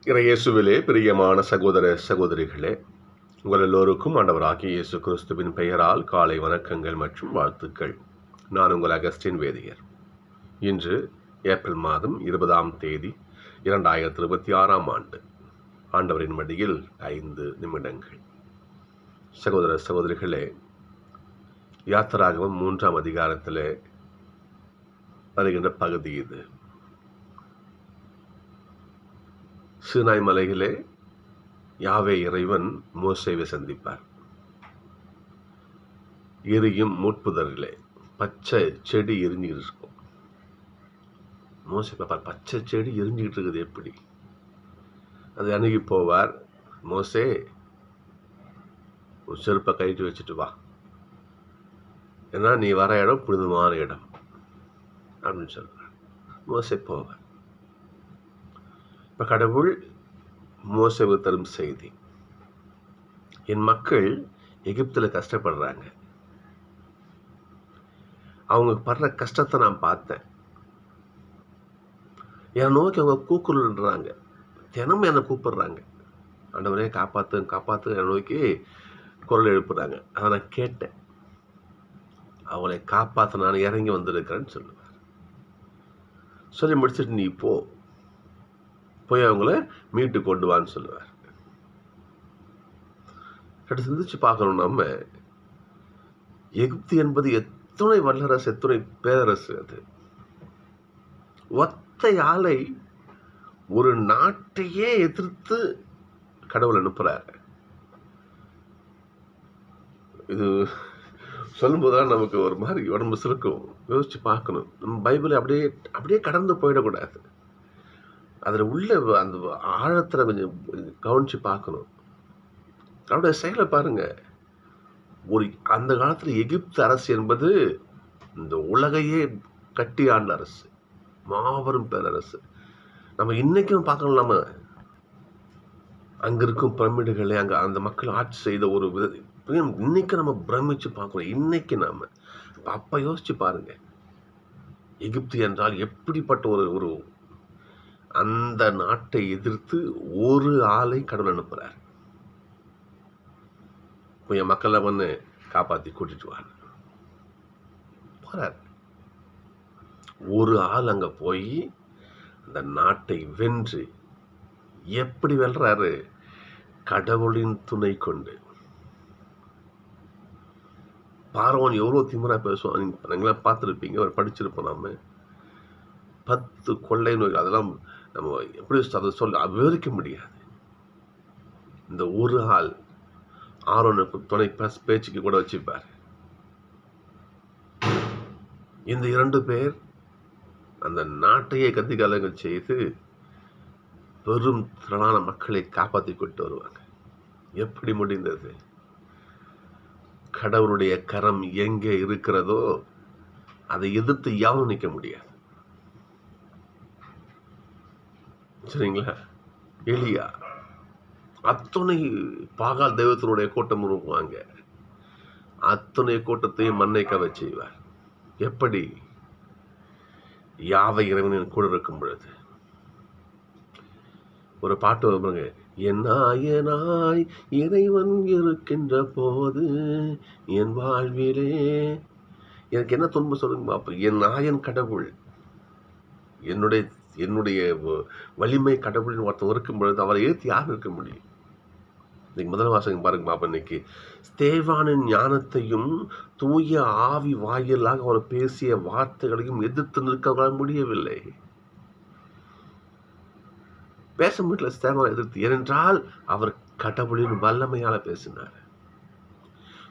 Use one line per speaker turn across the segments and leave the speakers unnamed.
இயேசுவிலே பிரியமான சகோதர சகோதரிகளே, உங்கள் எல்லோருக்கும் ஆண்டவராகிய இயேசு கிறிஸ்துவின் பெயரால் காலை வணக்கங்கள் மற்றும் வாழ்த்துக்கள். நான் உங்கள் அகஸ்டின் வேதியர். இன்று ஏப்ரல் மாதம் 20ஆம் தேதி 2026ஆம் ஆண்டு. ஆண்டவரின் மடியில் 5 நிமிடங்கள். சகோதர சகோதரிகளே, யாத்திராகமம் 3ஆம் அதிகாரத்தில் வருகின்ற பகுதி இது. சீனாய் மலையிலே யாவே இறைவன் மோசேவை சந்திப்பார். எரியும் முட்புதர்களே, பச்சை செடி எரிஞ்சுக்கிட்டு இருக்கும். மோசே பார்ப்பார், பச்சை செடி எரிஞ்சுக்கிட்டு இருக்குது எப்படி? அது அணுகி போவார். மோசே, ஒரு செருப்பை கழிட்டு வச்சுட்டு வா, ஏன்னா நீ வர இடம் புனிதமான இடம் அப்படின்னு சொல்றார். மோசே போவார். இப்போ கடவுள் மோசேவுக்கு தரும் செய்தி, என் மக்கள் எகிப்தில் கஷ்டப்படுறாங்க, அவங்க படுற கஷ்டத்தை நான் பார்த்தேன். என்னை நோக்கி அவங்க கூக்குறாங்க, தினமும் என்னை கூப்பிடுறாங்க, ஆண்டவரே காப்பாற்று காப்பாற்று என்னை நோக்கி குரல் எழுப்புறாங்க. அதை நான் கேட்டேன், அவளை காப்பாற்ற நான் இறங்கி வந்திருக்கிறேன்னு சொல்லுவார். சொல்லி முடிச்சுட்டு நீ போய் அவங்கள மீட்டு கொண்டு வான்னு சொல்லுவார். சிந்திச்சு பார்க்கணும், நம்ம எகிப்து என்பது எத்தனை வல்லரசு, எத்தனை பேரரசு. அது ஒத்தை ஆளை ஒரு நாட்டையே எதிர்த்து கடவுள் அனுப்புறாரு. இது சொல்லும்போதுதான் நமக்கு ஒரு மாதிரி உடம்பு சிலுக்கும். யோசிச்சு பார்க்கணும். நம்ம பைபிளை அப்படியே கடந்து போயிடக்கூடாது. அதில் உள்ள அந்த ஆழத்தில் கொஞ்சம் கவனித்து பார்க்கணும். அவருடைய செயலை பாருங்க. அந்த காலத்தில் எகிப்து அரசு என்பது இந்த உலகையே கட்டி ஆண்ட அரசு, மாபெரும் பேரரசு. நம்ம இன்னைக்கும் பார்க்கணும். நம்ம அங்கே இருக்கும் பிரமிடுகளை அங்கே அந்த மக்கள் ஆட்சி செய்த ஒரு இன்னைக்கு நம்ம பிரமிச்சு பார்க்கணும். இன்னைக்கு நாம அப்போ யோசிச்சு பாருங்க, எகிப்து என்றால் எப்படிப்பட்ட ஒரு அந்த நாட்டை எதிர்த்து ஒரு ஆளை கடவுள் அனுப்புறார். என் மக்களை வந்து காப்பாற்றி கூட்டிட்டு போறார். ஒரு ஆள் அங்க போய் அந்த நாட்டை வென்று எப்படி வெல்றாரு? கடவுளின் துணை கொண்டு. பார்வோன் எவ்வளவு திமிரா பேசுவான், நீங்களாம் பார்த்துருப்பீங்க, அவர் படிச்சிருப்போம். நாம 10 கொள்ளை நோய், அதெல்லாம் நம்ம எப்படி அதை சொல்ல விவரிக்க முடியாது. இந்த ஒரு ஆள் ஆரோனுக்கு துணை பேச்சுக்கு கூட வச்சுப்பார். இந்த 2 பேர் அந்த நாட்டையே கத்திகாலங்கள் செய்து பெரும் திரளான மக்களை காப்பாற்றி கொண்டு வருவாங்க. எப்படி முடிந்தது? கடவுளுடைய கரம் எங்கே இருக்கிறதோ அதை எதிர்த்து யாரும் நிற்க முடியாது. சரிங்களா? எலியா அத்தனை பாகால் தெய்வத்தினுடைய கூட்டம் உருவாங்க, அத்தனை கூட்டத்தையும் மண்ணை கவ செய்வார். எப்படி? யாவை இறைவனின் கூட இருக்கும் பொழுது. ஒரு பாட்டு வருவாங்க, என்னாய் இறைவன் இருக்கின்ற போது என் வாழ்விலே எனக்கு என்ன துன்பம் சொல்லுங்க பாப்போம். என் நாயன் கடவுள், என்னுடைய வலிமை கடவுளின் ஒருத்தர் இருக்கும் பொழுது அவரை ஏற்றி யார் இருக்க முடியும்? இன்னைக்கு முதல் வாசகம் பாருங்க பாப்பா. இன்னைக்கு ஸ்தேவானின் ஞானத்தையும் தூய ஆவி வாயிலாக அவர் பேசிய வார்த்தைகளையும் எதிர்த்து நிற்க முடியவில்லை. பேச முடியல ஸ்தேவானை எதிர்த்து. ஏனென்றால் அவர் கடவுளின் வல்லமையால பேசினார்,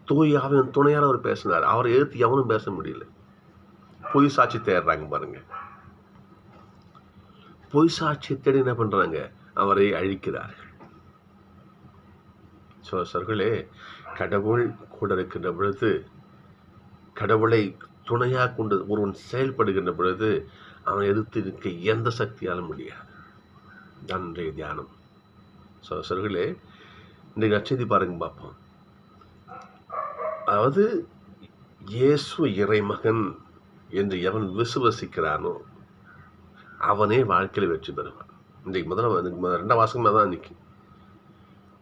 தூய ஆவியின் துணையால் அவர் பேசினார். அவரை எதிர்த்து எவனும் பேச முடியல. பொய் சாட்சி தேடுறாங்க பாருங்க. பொய் சாட்சியை தேடி என்ன பண்றாங்க? அவரை அழிக்கிறார்கள். சோழர்களே, கடவுள் கூட இருக்கின்ற பொழுது, கடவுளை துணையாக கொண்டு ஒருவன் செயல்படுகின்ற பொழுது அவனை எதிர்த்து நிற்க எந்த சக்தியாலும் முடியாது. நன்றி தியானம். சோழர்களே, இன்றைக்கு நற்செய்தி பாருங்க பார்ப்போம். அதாவது இயேசு இறைமகன் என்று எவன் விசுவசிக்கிறானோ அவனே வாழ்க்கையில் வெற்றி பெறுவான். இன்றைக்கு ரெண்டாம் வாசகமாக தான் இன்னைக்கு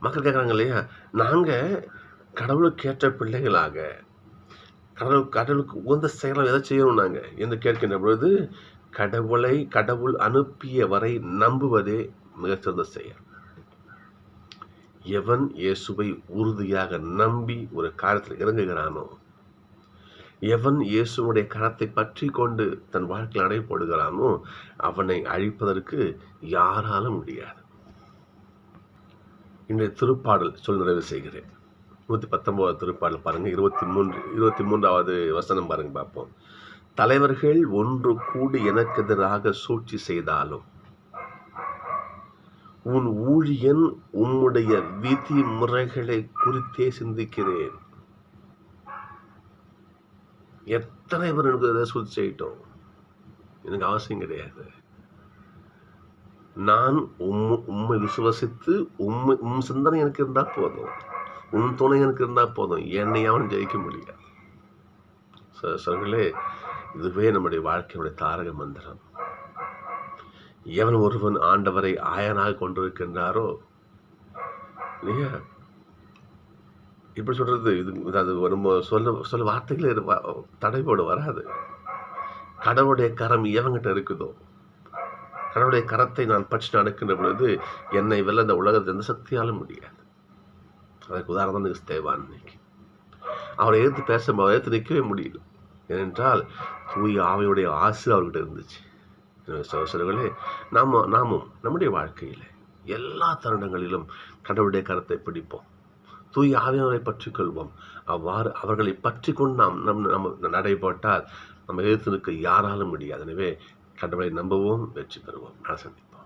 மக்கள் கேட்குறாங்க இல்லையா, நாங்கள் கடவுளுக்கு ஏற்ற பிள்ளைகளாக கடவுளுக்கு உகந்த செயலை எதை செய்யணும் நாங்கள் என்று கேட்கின்ற பொழுது, கடவுள் அனுப்பியவரை நம்புவதே மிகச்சிறந்த செயல். எவன் இயேசுவை உறுதியாக நம்பி ஒரு காரியத்தில் இறங்குகிறானோ, எவன் இயேசுடைய கரத்தை பற்றி கொண்டு தன் வாழ்க்கையில் நடைபோடுகிறானோ, அவனை அழிப்பதற்கு யாராலும் முடியாது. இன்றைய திருப்பாடல் நிறைவு செய்கிறேன். 119 திருப்பாடல் பாருங்க, 23வது வசனம் பாருங்க, பார்ப்போம். தலைவர்கள் ஒன்று கூடி எனக்கு எதிராக சூழ்ச்சி செய்தாலும் உன் ஊழியன் உம்முடைய விதிமுறைகளை குறித்தே சிந்திக்கிறேன். எத்தனை பேர் எனக்கு எதை சூழ்ச்சி செய்யட்டும், எனக்கு அவசியம் கிடையாது. நான் உம்மை விசுவசித்து உம் சிந்தனை எனக்கு இருந்தா போதும், உன் துணை எனக்கு இருந்தா போதும், என்னை அவன் ஜெயிக்க முடியாது. சொல்களே, இதுவே நம்முடைய வாழ்க்கையுடைய தாரக மந்திரம். எவன் ஒருவன் ஆண்டவரை ஆயனாக கொண்டிருக்கின்றாரோ, இல்லையா, இப்படி சொல்றது இது அது சொல்ல வார்த்தைகள் தடைபோடு வராது. கடவுளுடைய கரம் எவங்கிட்ட இருக்குதோ, கடவுளுடைய கரத்தை நான் பற்றி நடக்கின்ற பொழுது என்னை வெல்ல இந்த உலகத்தை எந்த சக்தியாலும் முடியாது. அதற்கு உதாரணம் தான் ஸ்தேவான். இன்னைக்கு அவரை எதிர்த்து நிற்கவே முடியல. ஏனென்றால் தூய ஆவியுடைய ஆசை அவர்கிட்ட இருந்துச்சு. சகோதரர்களே, நாமும் நம்முடைய வாழ்க்கையில் எல்லா தருணங்களிலும் கடவுளுடைய கரத்தை பிடிப்போம், தூய ஆவியானவரை பற்றி கொள்வோம். அவ்வாறு அவர்களை பற்றி கொண்டு நம்ம நடைபோட்டால் நம்ம எதிர்த்து நிற்க யாராலும் முடியாது. எனவே கடவுளை நம்புவோம், வெற்றி பெறுவோம். சந்திப்போம்.